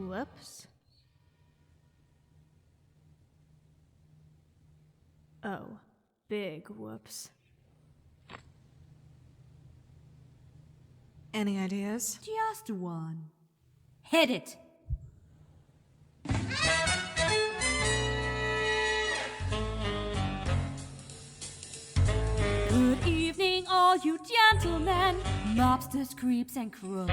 Whoops. Oh, big whoops. Any ideas? Just one. Hit it! Good evening, all you gentlemen, mobsters, creeps, and crooks.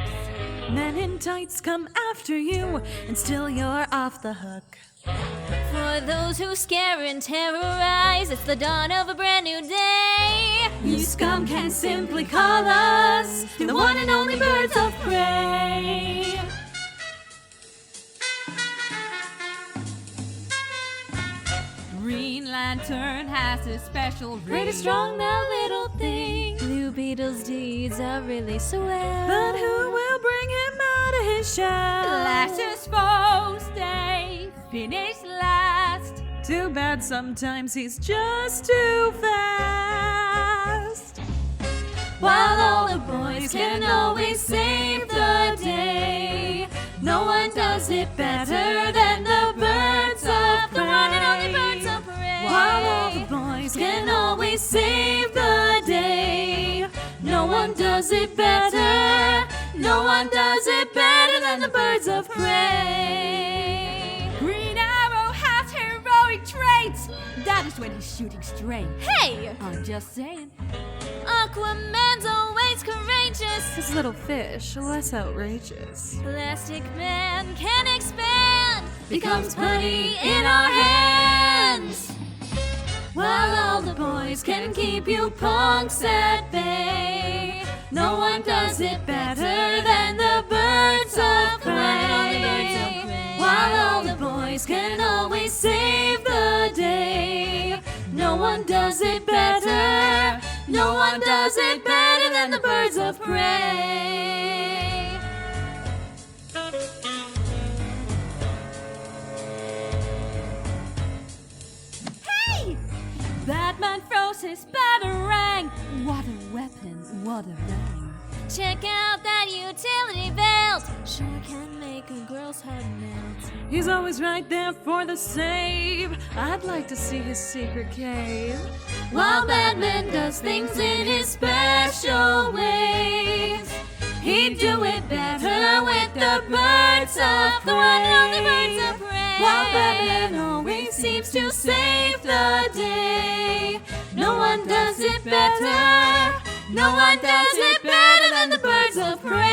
Men in tights come after you, and still you're off the hook. For those who scare and terrorize, it's the dawn of a brand new day. You scum can simply call us the one and only birds of prey. Green Lantern has a special Pretty strong, that little thing. Blue Beetle's deeds are really swell. But who will bring him out of his shell? Flash's foes stay finished last. Too bad sometimes he's just too fast. While all the boys can always save the day, no one does it better than the birds of prey. The one and only birds of prey. While all the boys can always save the day, no one does it better. No one does it better than the birds of prey. Green Arrow has heroic traits. That is when he's shooting straight. Hey! I'm just saying. Aquaman's always courageous. His little fish, less outrageous. Plastic Man can expand. Becomes putty in our hands. While all the boys can keep you punks at bay, no one does it better than the birds of prey. While all the boys can always save the day, no one does it better. No one does it better than the birds of prey. Hey! Batman throws his batarang. What a weapon, what a bang. Check out that utility belt. Sure can make a girl's heart melt. He's always right there for the save. I'd like to see his secret cave. While Batman does things in his special ways, he'd do it better with the birds of The one and only prey. birds of prey. While Batman always seems to save the day, no one does it better. No one does it better than the birds of prey.